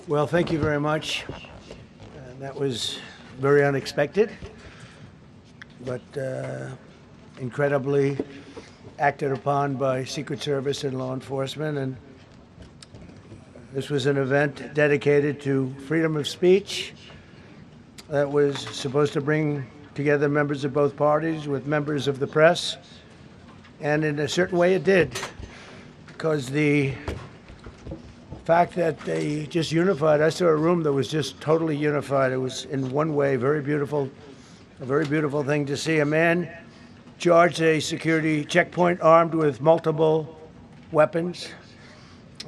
Well, thank you very much. That was very unexpected, but incredibly acted upon by Secret Service and law enforcement. And this was an event dedicated to freedom of speech that was supposed to bring together members of both parties with members of the press. And in a certain way it did, because the fact that they just unified, I saw a room that was just totally unified. It was in one way a very beautiful thing to see. A man charged a security checkpoint armed with multiple weapons,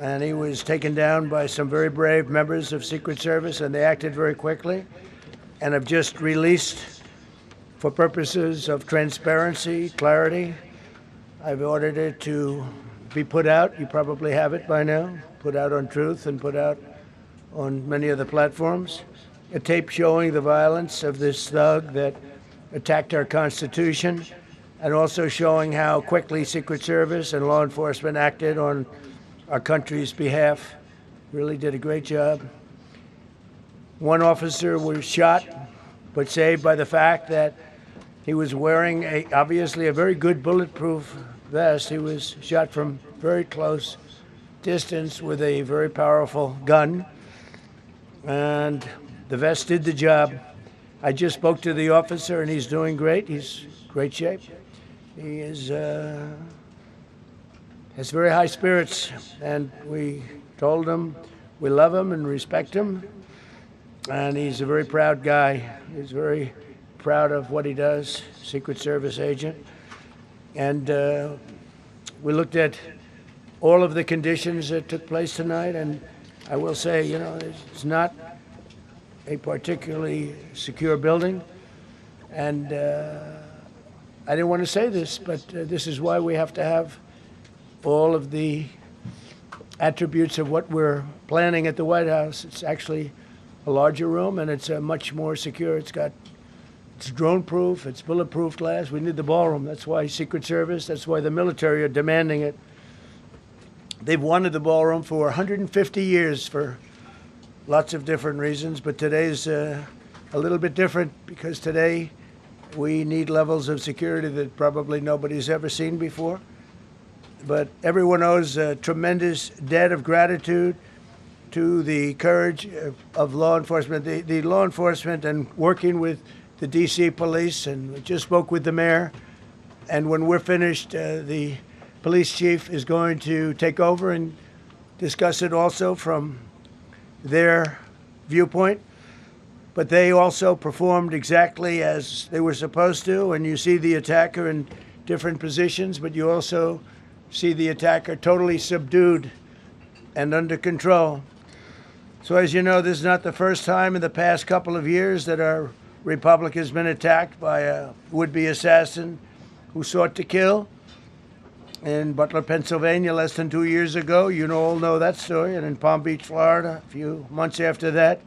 and he was taken down by some very brave members of Secret Service, and they acted very quickly and have just released, for purposes of transparency, clarity. I've ordered it to be put out. You probably have it by now. Put out on Truth and put out on many other platforms. A tape showing the violence of this thug that attacked our Constitution, and also showing how quickly Secret Service and law enforcement acted on our country's behalf. Really did a great job. One officer was shot, but saved by the fact that he was wearing obviously a very good bulletproof vest. He was shot from very close distance with a very powerful gun, and the vest did the job. I just spoke to the officer, and he's doing great. He's in great shape. He has very high spirits, and we told him we love him and respect him, and he's a very proud guy. He's very proud of what he does, Secret Service agent. And we looked at all of the conditions that took place tonight, and I will say, it's not a particularly secure building, and I didn't want to say this, but this is why we have to have all of the attributes of what we're planning at the White House. It's actually a larger room, and it's much more secure. It's drone-proof, it's bulletproof glass. We need the ballroom. That's why Secret Service, that's why the military are demanding it. They've wanted the ballroom for 150 years for lots of different reasons, but today's a little bit different, because today we need levels of security that probably nobody's ever seen before. But everyone owes a tremendous debt of gratitude to the courage of law enforcement, the law enforcement, and working with the D.C. police. And we just spoke with the mayor, and when we're finished, the police chief is going to take over and discuss it also from their viewpoint. But they also performed exactly as they were supposed to, and you see the attacker in different positions, but you also see the attacker totally subdued and under control. So as you know, this is not the first time in the past couple of years that our republic has been attacked by a would-be assassin who sought to kill. In Butler, Pennsylvania, less than 2 years ago, you all know that story, and in Palm Beach, Florida, a few months after that,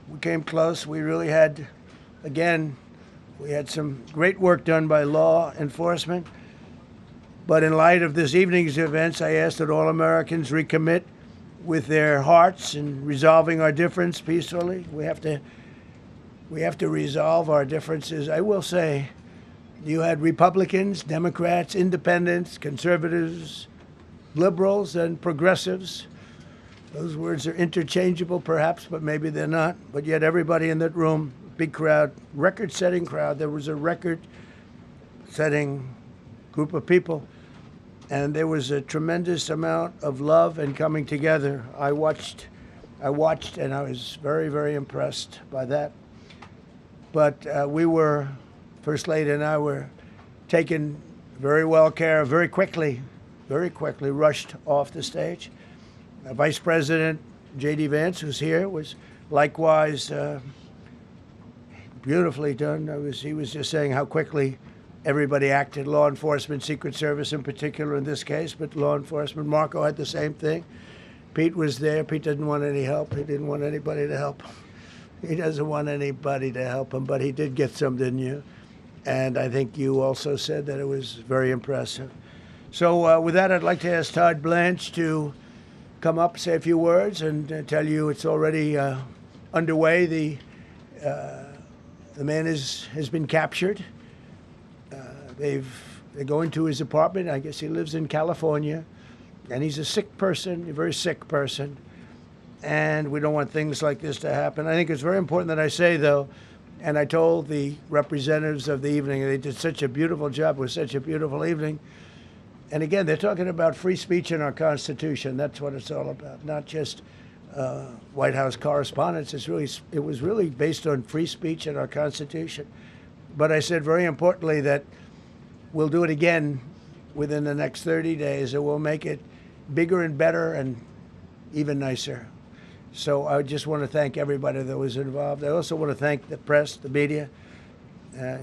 we came close. We really had, again, we had some great work done by law enforcement. But in light of this evening's events, I asked that all Americans recommit with their hearts in resolving our difference peacefully. We have to resolve our differences. I will say, you had Republicans, Democrats, independents, conservatives, liberals, and progressives. Those words are interchangeable, perhaps, but maybe they're not. But yet everybody in that room, big crowd, record-setting crowd. There was a record-setting group of people, and there was a tremendous amount of love and coming together. I watched, and I was very, very impressed by that. But First Lady and I were taken very well care of, very quickly rushed off the stage. Vice President J.D. Vance, who's here, was likewise beautifully done. He was just saying how quickly everybody acted, law enforcement, Secret Service in particular in this case, but law enforcement. Marco had the same thing. Pete was there. Pete didn't want any help. He didn't want anybody to help him. He doesn't want anybody to help him, but he did get some, didn't you? And I think you also said that it was very impressive. So with that, I'd like to ask Todd Blanche to come up, say a few words, and tell you it's already underway. The man has been captured. They're going to his apartment. I guess he lives in California, and he's a sick person, a very sick person. And we don't want things like this to happen. I think it's very important that I say, though, and I told the representatives of the evening, they did such a beautiful job. It was such a beautiful evening. And again, they're talking about free speech in our Constitution. That's what it's all about, not just White House correspondents. It was really based on free speech in our Constitution. But I said very importantly that we'll do it again within the next 30 days, and we'll make it bigger and better and even nicer. So I just want to thank everybody that was involved. I also want to thank the press, the media.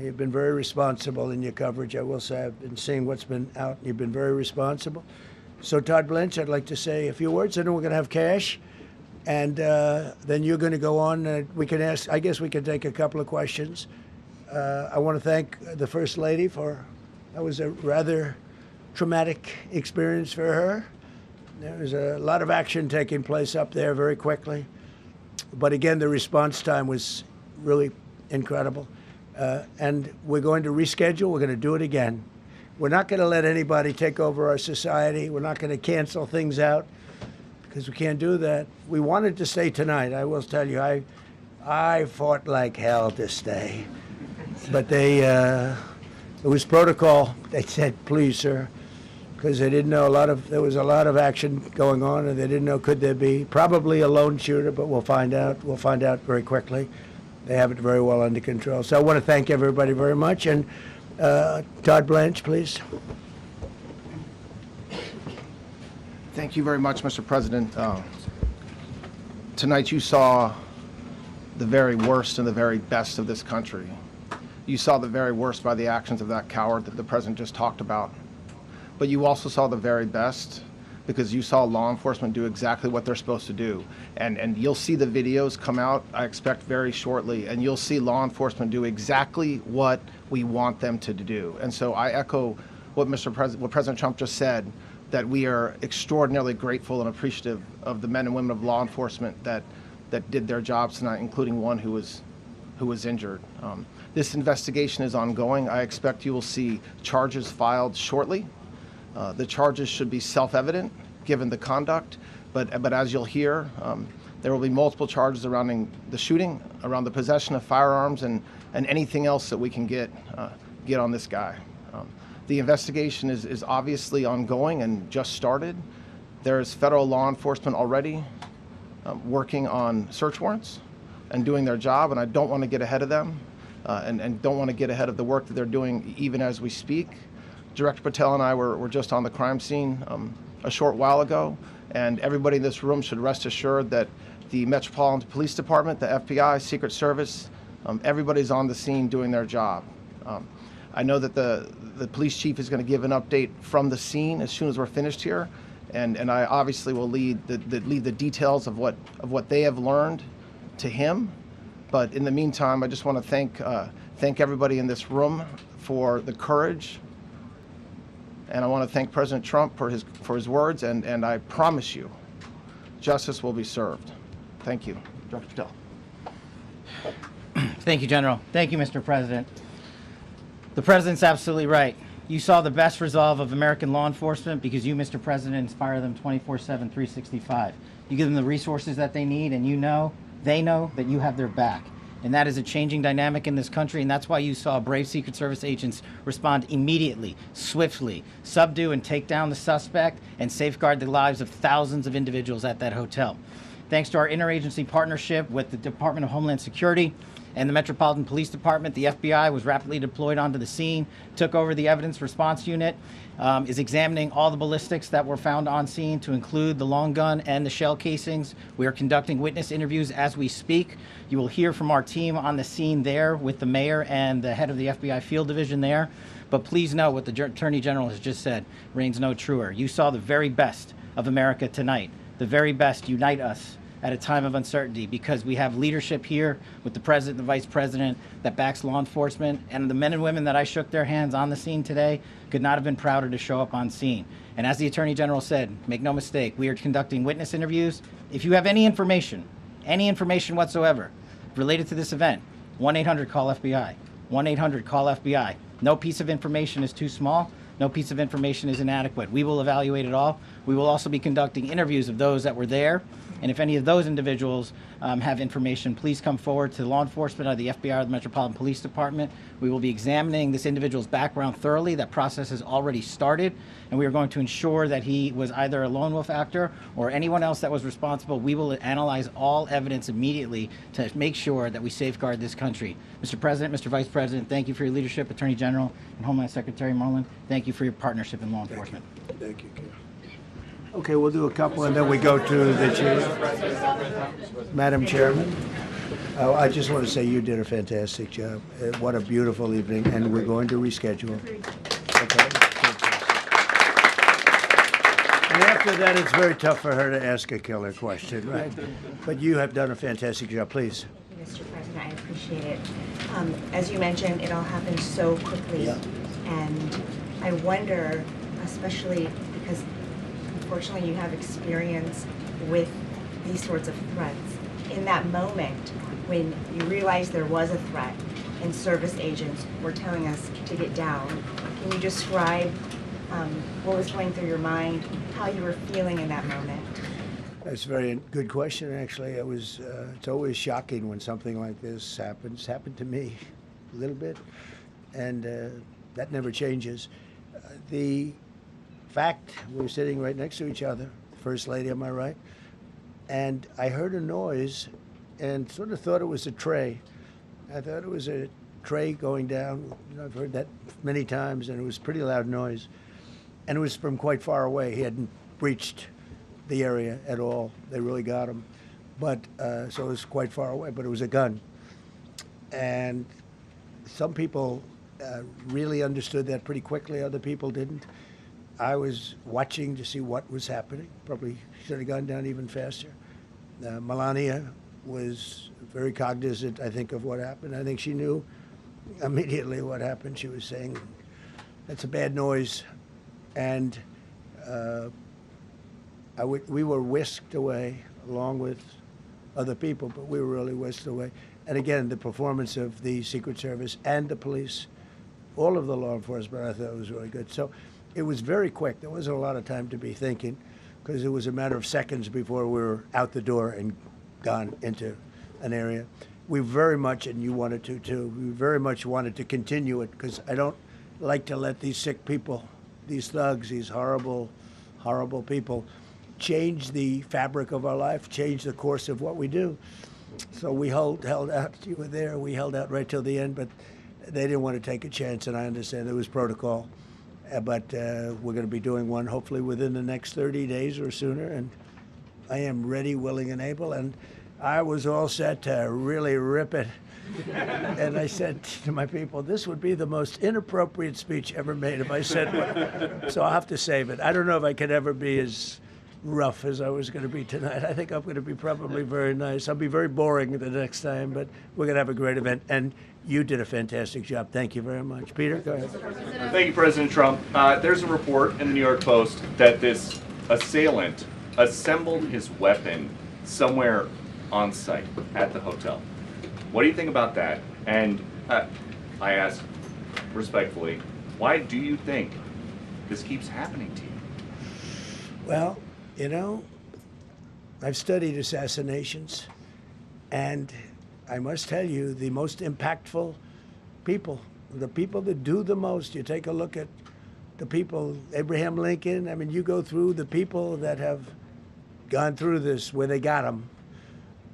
You've been very responsible in your coverage. I will say I've been seeing what's been out, and you've been very responsible. So Todd Blanche, I'd like to say a few words, and then we're going to have cash. And then you're going to go on. We can ask, I guess we can take a couple of questions. I want to thank the First Lady that was a rather traumatic experience for her. There was a lot of action taking place up there very quickly. But again, the response time was really incredible. And we're going to reschedule. We're going to do it again. We're not going to let anybody take over our society. We're not going to cancel things out because we can't do that. We wanted to stay tonight. I will tell you, I fought like hell to stay. But it was protocol. They said, please, sir, because they didn't know there was a lot of action going on, and they didn't know could there be probably a lone shooter, but we'll find out. We'll find out very quickly. They have it very well under control. So I want to thank everybody very much. And Todd Blanche, please. Thank you very much, Mr. President. Tonight you saw the very worst and the very best of this country. You saw the very worst by the actions of that coward that the President just talked about. But you also saw the very best because you saw law enforcement do exactly what they're supposed to do. And you'll see the videos come out, I expect, very shortly, and you'll see law enforcement do exactly what we want them to do. And so I echo what President Trump just said, that we are extraordinarily grateful and appreciative of the men and women of law enforcement that did their jobs tonight, including one who was injured. This investigation is ongoing. I expect you will see charges filed shortly. The charges should be self-evident given the conduct, but as you'll hear, there will be multiple charges surrounding the shooting, around the possession of firearms, and anything else that we can get on this guy. The investigation is obviously ongoing and just started. There is federal law enforcement already working on search warrants and doing their job, and I don't want to get ahead of them and don't want to get ahead of the work that they're doing even as we speak. Director Patel and I were just on the crime scene a short while ago, and everybody in this room should rest assured that the Metropolitan Police Department, the FBI, Secret Service, everybody's on the scene doing their job. I know that the police chief is going to give an update from the scene as soon as we're finished here, and I obviously will lead the details of what they have learned to him. But in the meantime, I just want to thank everybody in this room for the courage. And I want to thank President Trump for his words, and I promise you, justice will be served. Thank you. Dr. Patel. Thank you, General. Thank you, Mr. President. The President's absolutely right. You saw the best resolve of American law enforcement because you, Mr. President, inspire them 24/7, 365. You give them the resources that they need, and they know that you have their back. And that is a changing dynamic in this country, and that's why you saw brave Secret Service agents respond immediately, swiftly, subdue and take down the suspect, and safeguard the lives of thousands of individuals at that hotel. Thanks to our interagency partnership with the Department of Homeland Security and the Metropolitan Police Department, the FBI was rapidly deployed onto the scene, took over the evidence response unit, is examining all the ballistics that were found on scene to include the long gun and the shell casings. We are conducting witness interviews as we speak. You will hear from our team on the scene there with the mayor and the head of the FBI field division there. But please know what the Attorney General has just said reigns no truer. You saw the very best of America tonight. The very best unite us at a time of uncertainty, because we have leadership here with the president, the vice president, that backs law enforcement, and the men and women that I shook their hands on the scene today could not have been prouder to show up on scene. And as the Attorney General said, make no mistake, we are conducting witness interviews. If you have any information whatsoever related to this event, 1-800-CALL-FBI, 1-800-CALL-FBI. No piece of information is too small. No piece of information is inadequate. We will evaluate it all. We will also be conducting interviews of those that were there. And if any of those individuals have information, please come forward to law enforcement or the FBI or the Metropolitan Police Department. We will be examining this individual's background thoroughly. That process has already started, and we are going to ensure that he was either a lone wolf actor or anyone else that was responsible. We will analyze all evidence immediately to make sure that we safeguard this country. Mr. President, Mr. Vice President, thank you for your leadership. Attorney General and Homeland Secretary Merlin, thank you for your partnership in law enforcement. Thank you, Ken. Okay, we'll do a couple and then we go to the chief. Madam Chairman, I just want to say you did a fantastic job. What a beautiful evening, and we're going to reschedule. Okay. And after that, it's very tough for her to ask a killer question, right? But you have done a fantastic job. Please. Mr. President, I appreciate it. As you mentioned, it all happened so quickly. Yeah. And I wonder, especially because unfortunately you have experience with these sorts of threats, in that moment when you realized there was a threat and service agents were telling us to get down, can you describe what was going through your mind, how you were feeling in that moment? That's a very good question, actually. It's always shocking when something like this happens. It's happened to me a little bit, and that never changes. The fact we're sitting right next to each other, First Lady on my right, and I heard a noise and sort of thought it was a tray. I thought it was a tray going down. I've heard that many times, and it was a pretty loud noise. And it was from quite far away. He hadn't breached the area at all. They really got him. But so it was quite far away, but it was a gun. And some people really understood that pretty quickly. Other people didn't. I was watching to see what was happening. Probably should have gone down even faster. Melania was very cognizant, I think, of what happened. I think she knew immediately what happened. She was saying, that's a bad noise. And we were whisked away along with other people, but we were really whisked away. And again, the performance of the Secret Service and the police, all of the law enforcement, I thought was really good. So it was very quick. There wasn't a lot of time to be thinking, because it was a matter of seconds before we were out the door and gone into an area. We very much, and you wanted to too, we very much wanted to continue it, because I don't like to let these sick people, these thugs, these horrible, horrible people, change the fabric of our life, change the course of what we do. So we held out. You were there. We held out right till the end, but they didn't want to take a chance, and I understand there was protocol. But we're going to be doing one hopefully within the next 30 days or sooner, and I am ready, willing, and able. And I was all set to really rip it. And I said to my people, this would be the most inappropriate speech ever made if I said one. So I'll have to save it. I don't know if I could ever be as rough as I was going to be tonight. I think I'm going to be probably very nice. I'll be very boring the next time, but we're going to have a great event. And you did a fantastic job. Thank you very much. Peter, go ahead. Thank you, President Trump. There's a report in the New York Post that this assailant assembled his weapon somewhere on site at the hotel. What do you think about that? And I ask respectfully, why do you think this keeps happening to you? Well, you know, I've studied assassinations, and I must tell you, the most impactful people, the people that do the most, you take a look at the people, Abraham Lincoln, I mean, you go through the people that have gone through this where they got them,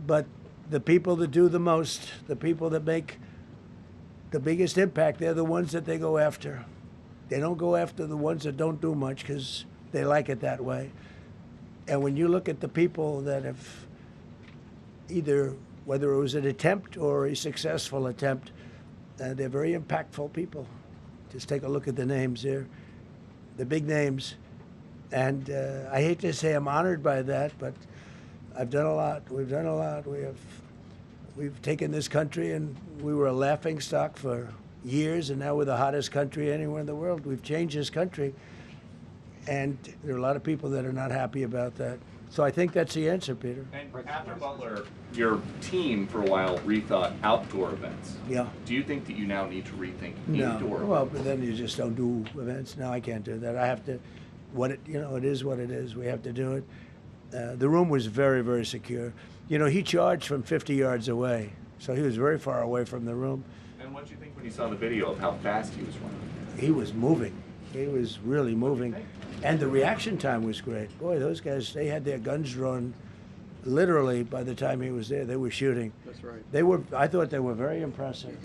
but the people that do the most, the people that make the biggest impact, they're the ones that they go after. They don't go after the ones that don't do much because they like it that way. And when you look at the people that have either, whether it was an attempt or a successful attempt, they're very impactful people. Just take a look at the names there, the big names. And I hate to say I'm honored by that, but I've done a lot. We've done a lot. We've taken this country, and we were a laughing stock for years, and now we're the hottest country anywhere in the world. We've changed this country, and there are a lot of people that are not happy about that. So I think that's the answer, Peter. And after Butler, your team for a while rethought outdoor events. Yeah. Do you think that you now need to rethink No. indoor Well, events? but then you just don't do events. No, I can't do that. I have to. It is what it is. We have to do it. The room was very, very secure. He charged from 50 yards away, so he was very far away from the room. And what did you think when you saw the video of how fast he was running? He was moving. He was really moving. And the reaction time was great. Boy, those guys, they had their guns drawn literally by the time he was there. They were shooting. That's right. I thought they were very impressive.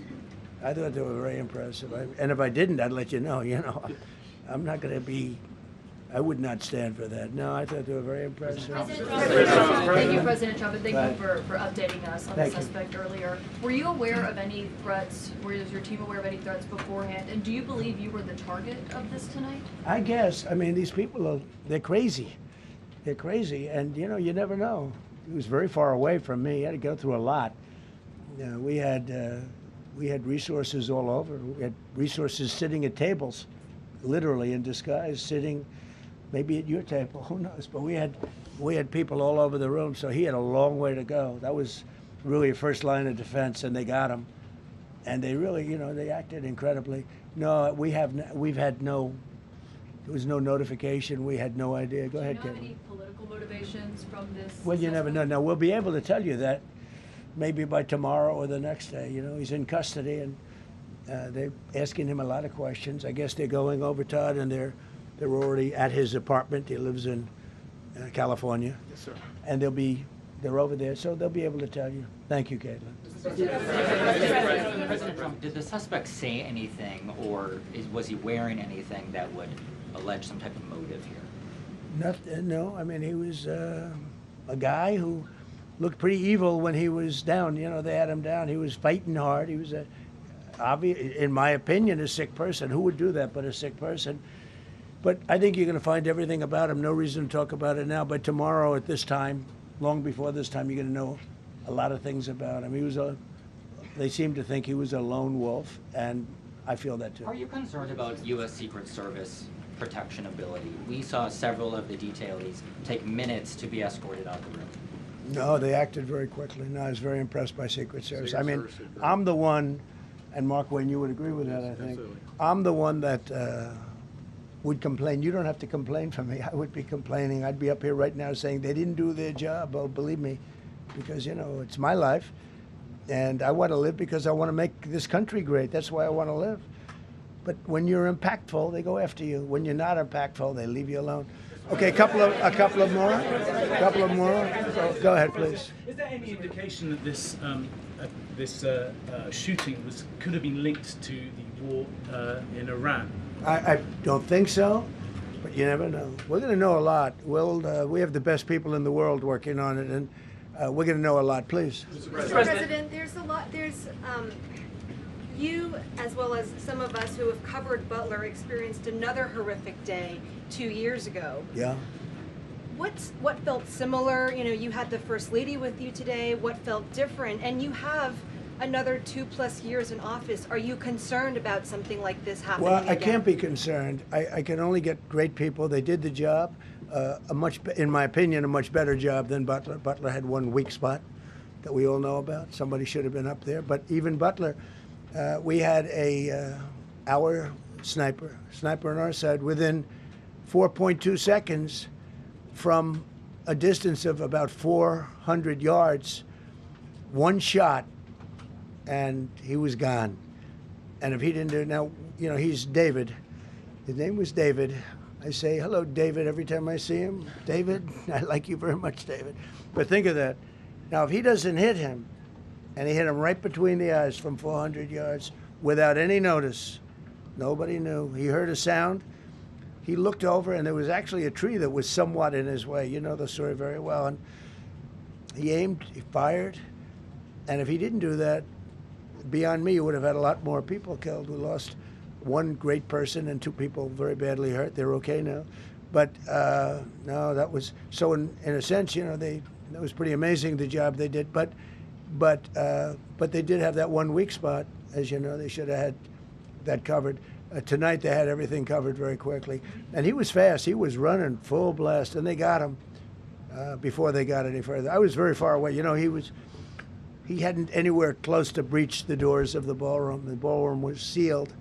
And if I didn't, I'd let you know. I'm not going to be, I would not stand for that. No, I thought they were very impressive. Thank you, President Trump, and thank Right. you for updating us on Thank the you. suspect earlier. Were you aware of any threats? Was your team aware of any threats beforehand? And do you believe you were the target of this tonight? I guess. I mean, these people they're crazy. They're crazy. And, you never know. He was very far away from me. He had to go through a lot. We had resources all over. We had resources sitting at tables, literally in disguise, sitting maybe at your table, who knows? But we had people all over the room, so he had a long way to go. That was really a first line of defense, and they got him. And they really, they acted incredibly. No, there was no notification. We had no idea. Go ahead, Do you know Kevin. any political motivations from this? Well, you never know. suspect? Now, we'll be able to tell you that maybe by tomorrow or the next day. He's in custody, and they're asking him a lot of questions. I guess they're going over, Todd, and they're already at his apartment. He lives in California. Yes, sir. And they're over there, so they'll be able to tell you. Thank you, Caitlin. President Trump, did the suspect say anything, or was he wearing anything that would allege some type of motive here? No, I mean, he was a guy who looked pretty evil when he was down. They had him down. He was fighting hard. He was in my opinion, a sick person. Who would do that but a sick person? But I think you're going to find everything about him. No reason to talk about it now. But tomorrow at this time, long before this time, you're going to know a lot of things about him. They seem to think he was a lone wolf, and I feel that too. Are you concerned about U.S. Secret Service protection ability? We saw several of the detailees take minutes to be escorted out the room. No, they acted very quickly. No, I was very impressed by Secret Service. Secret I mean, Service did great. I'm the one, and Mark Wayne, you would agree with that, I think. Absolutely. I'm the one that would complain. You don't have to complain for me. I would be complaining. I'd be up here right now saying they didn't do their job. Oh, believe me, because, it's my life, and I want to live because I want to make this country great. That's why I want to live. But when you're impactful, they go after you. When you're not impactful, they leave you alone. Okay, a couple of more. Go ahead, please. Is there any indication that this shooting could have been linked to the war in Iran? I don't think so, but you never know. We're going to know a lot. We have the best people in the world working on it, and we're going to know a lot. Please. Mr. President, there's a lot. You, as well as some of us who have covered Butler, experienced another horrific day 2 years ago. Yeah. What felt similar? You had the First Lady with you today. What felt different? And you have another 2+ years in office. Are you concerned about something like this happening Well, I again? can't be concerned. I can only get great people. They did the job, in my opinion, a much better job than Butler. Butler had one weak spot that we all know about. Somebody should have been up there. But even Butler, we had our sniper on our side within 4.2 seconds from a distance of about 400 yards, one shot, and he was gone. And if he didn't do it, now, he's David. His name was David. I say, hello, David, every time I see him. David, I like you very much, David. But think of that. Now, if he doesn't hit him, and he hit him right between the eyes from 400 yards without any notice, nobody knew. He heard a sound. He looked over, and there was actually a tree that was somewhat in his way. You know the story very well. And he aimed, he fired, and if he didn't do that, beyond me, you would have had a lot more people killed. We lost one great person and 2 people very badly hurt. They're okay now. But no, that was, so in a sense, they It was pretty amazing the job they did. But they did have that one weak spot, as you know. They should have had that covered. Tonight they had everything covered very quickly, and he was fast. He was running full blast, and they got him before they got any further. I was very far away. You know, he hadn't anywhere close to breached the doors of the ballroom. The ballroom was sealed,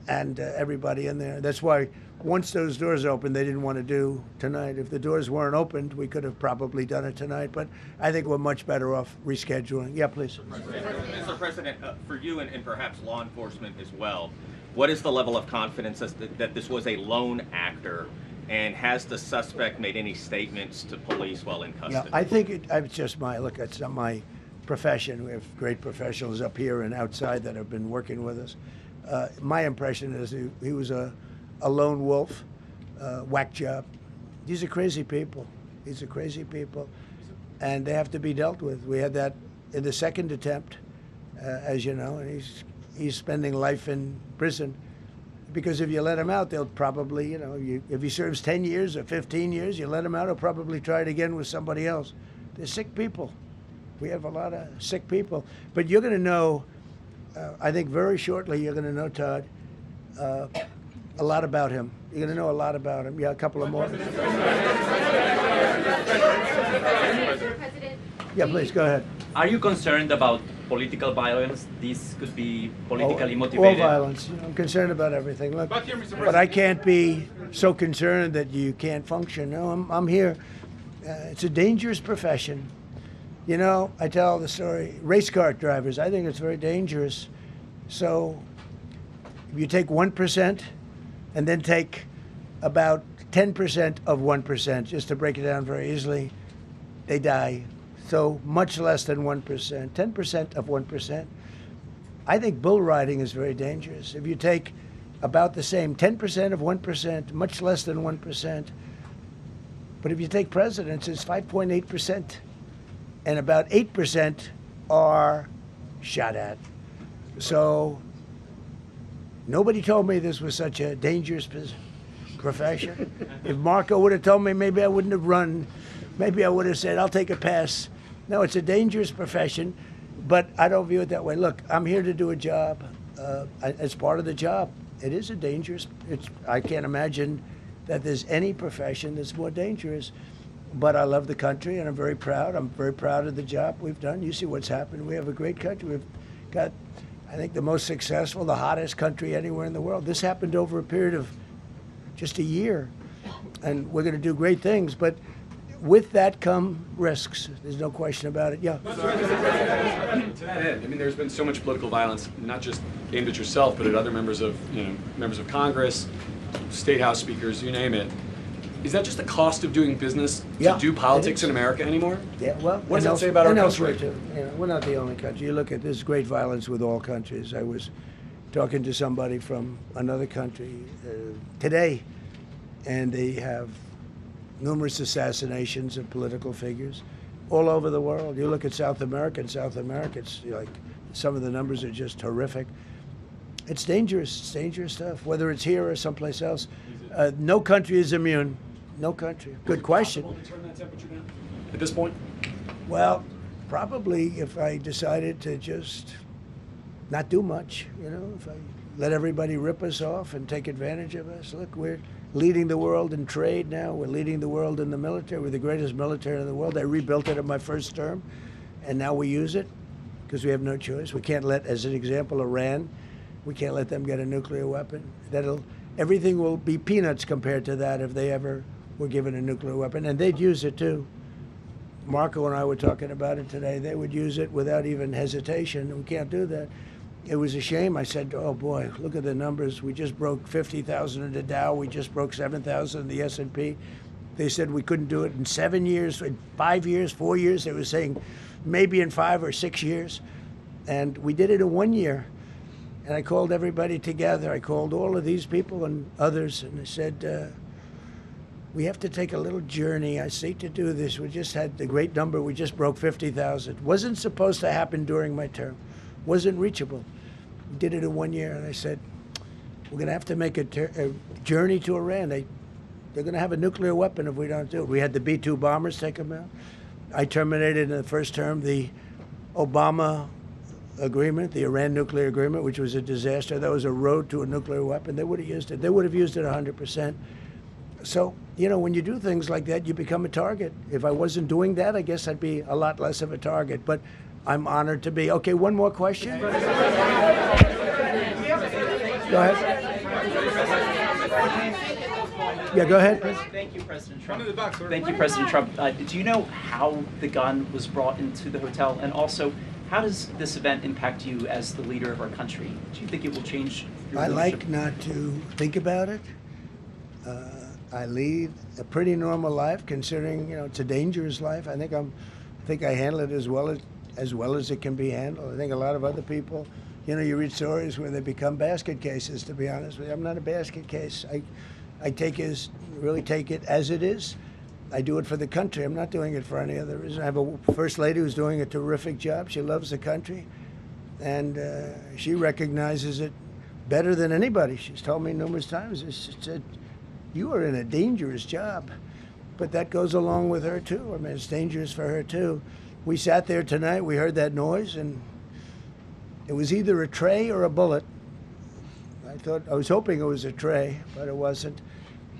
and everybody in there. That's why once those doors opened, they didn't want to do tonight. If the doors weren't opened, we could have probably done it tonight. But I think we're much better off rescheduling. Yeah, please. Mr. President, for you and perhaps law enforcement as well, what is the level of confidence that this was a lone actor, and has the suspect made any statements to police while in custody? Yeah, I think it's just look, it's not my profession. We have great professionals up here and outside that have been working with us. My impression is he was a lone wolf, whack job. These are crazy people. These are crazy people, and they have to be dealt with. We had that in the second attempt, as you know, and he's spending life in prison because if you let him out, they'll probably, you know, if he serves 10 years or 15 years, you let him out, he'll probably try it again with somebody else. They're sick people. We have a lot of sick people. But you're going to know, I think very shortly, you're going to know, Todd, a lot about him. You're going to know a lot about him. Yeah, a couple of more. Yeah, please, go ahead. Are you concerned about political violence? This could be politically All motivated. violence. You know, I'm concerned about everything. Look, but I can't be so concerned that you can't function. No, I'm here. It's a dangerous profession. You know, I tell the story, race car drivers, I think it's very dangerous. So if you take 1% and then take about 10% of 1%, just to break it down very easily, they die. So much less than 1%, 10% of 1%. I think bull riding is very dangerous. If you take about the same, 10% of 1%, much less than 1%. But if you take presidents, it's 5.8%. And about 8% are shot at. So nobody told me this was such a dangerous profession. If Marco would have told me, maybe I wouldn't have run. Maybe I would have said, I'll take a pass. No, it's a dangerous profession, but I don't view it that way. Look, I'm here to do a job. It's part of the job. It is a dangerous, I can't imagine that there's any profession that's more dangerous. But I love the country, and I'm very proud. I'm very proud of the job we've done. You see what's happened. We have a great country. We've got, I think, the most successful, the hottest country anywhere in the world. This happened over a period of just a year, and we're going to do great things. But with that come risks. There's no question about it. Yeah. To that end, I mean, there's been so much political violence, not just aimed at yourself, but at other members of, members of Congress, state house speakers, you name it. Is that just the cost of doing business to do politics in America anymore? Yeah, well, what does that say about our country? Too. You know, we're not the only country. You look at this great violence with all countries. I was talking to somebody from another country today, and they have numerous assassinations of political figures all over the world. You look at South America, it's like some of the numbers are just horrific. It's dangerous. It's dangerous stuff, whether it's here or someplace else. No country is immune. No country. Good question. Is it possible to turn that temperature down at this point? Well, probably if I decided to just not do much, if I let everybody rip us off and take advantage of us. Look, we're leading the world in trade now. We're leading the world in the military. We're the greatest military in the world. I rebuilt it in my first term, and now we use it because we have no choice. We can't let, as an example, Iran, we can't let them get a nuclear weapon. Everything will be peanuts compared to that if they ever were given a nuclear weapon, and they'd use it too. Marco and I were talking about it today. They would use it without even hesitation. We can't do that. It was a shame. I said, oh boy, look at the numbers. We just broke 50,000 in the Dow. We just broke 7,000 in the S&P. They said we couldn't do it in 7 years, in 5 years, 4 years. They were saying maybe in 5 or 6 years. And we did it in 1 year. And I called everybody together. I called all of these people and others, and I said, we have to take a little journey. I see to do this. We just had the great number. We just broke 50,000. Wasn't supposed to happen during my term. Wasn't reachable. We did it in 1 year, and I said, we're going to have to make a journey to Iran. They're going to have a nuclear weapon if we don't do it. We had the B-2 bombers take them out. I terminated in the first term the Obama agreement, the Iran nuclear agreement, which was a disaster. That was a road to a nuclear weapon. They would have used it. They would have used it 100%. So, you know, when you do things like that, you become a target. If I wasn't doing that, I guess I'd be a lot less of a target. But I'm honored to be. Okay, one more question. Go ahead. Yeah, go ahead. Thank you, President Trump. Thank you, President Trump. Do you know how the gun was brought into the hotel? And also, how does this event impact you as the leader of our country? Do you think it will change your I leadership? like not to think about it. I lead a pretty normal life, considering, you know, it's a dangerous life. I think I handle it as well as it can be handled. I think a lot of other people, you know, you read stories where they become basket cases. To be honest with you, I'm not a basket case. I really take it as it is. I do it for the country. I'm not doing it for any other reason. I have a first lady who's doing a terrific job. She loves the country, and she recognizes it better than anybody. She's told me numerous times. She said, "You are in a dangerous job," but that goes along with her too. I mean, it's dangerous for her too. We sat there tonight. We heard that noise, and it was either a tray or a bullet. I was hoping it was a tray, but it wasn't.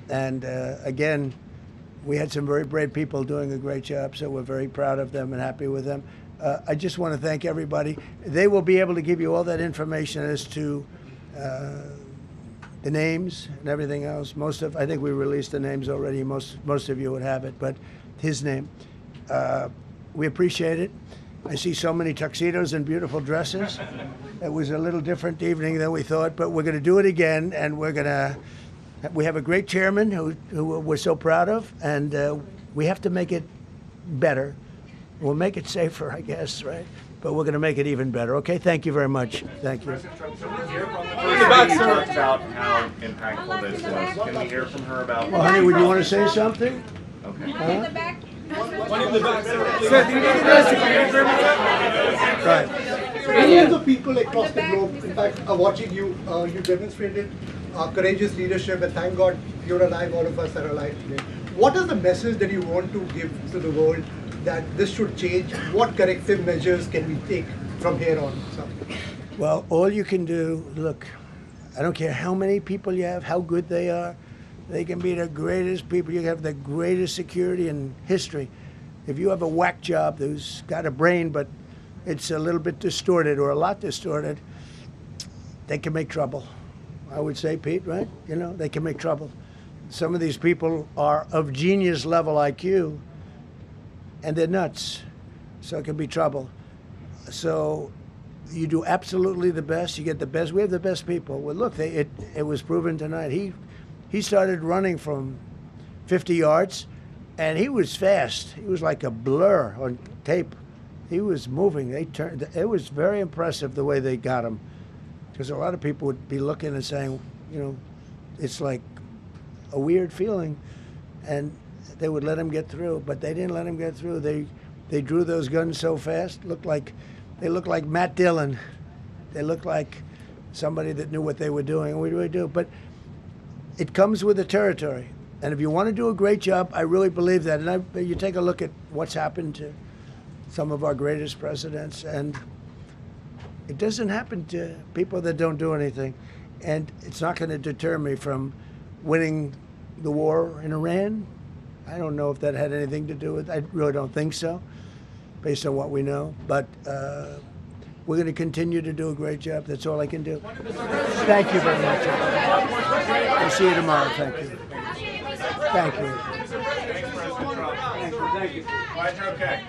And again, we had some very brave people doing a great job, so we're very proud of them and happy with them. I just want to thank everybody. They will be able to give you all that information as to the names and everything else. I think we released the names already. Most of you would have it, but his name. We appreciate it. I see so many tuxedos and beautiful dresses. It was a little different evening than we thought, but we're going to do it again, and we have a great chairman who we're so proud of, and we have to make it better. We'll make it safer, I guess, right? But we're going to make it even better. Okay, thank you very much. Thank you. President Trump, so we're here from the first lady who talked about how impactful this was. Can we hear from her about? Well, honey, would you want to say something? Okay. Huh? One in the back, sir. Right. Millions of people across the globe, in fact, are watching you. You demonstrated courageous leadership, and thank God you're alive. All of us are alive today. What is the message that you want to give to the world that this should change? What corrective measures can we take from here on? Well, all you can do, look, I don't care how many people you have, how good they are. They can be the greatest people. You have the greatest security in history. If you have a whack job who's got a brain, but it's a little bit distorted or a lot distorted, they can make trouble. I would say, Pete, right? You know, they can make trouble. Some of these people are of genius level IQ, and they're nuts. So it can be trouble. So you do absolutely the best. You get the best. We have the best people. Well, look, it was proven tonight. He started running from 50 yards, and he was fast. He was like a blur on tape. He was moving. It was very impressive the way they got him, because a lot of people would be looking and saying, you know, it's like a weird feeling, and they would let him get through, but they didn't let him get through. They drew those guns so fast. They looked like Matt Dillon. They looked like somebody that knew what they were doing, and we really do. But it comes with the territory. And if you want to do a great job, I really believe that. And you take a look at what's happened to some of our greatest presidents, and it doesn't happen to people that don't do anything. And it's not going to deter me from winning the war in Iran. I don't know if that had anything to do with it. I really don't think so, based on what we know. But we're going to continue to do a great job. That's all I can do. Thank you very much. I'll see you tomorrow. Thank you. Thank you. Thanks, President Trump. Thank you. Glad you're okay.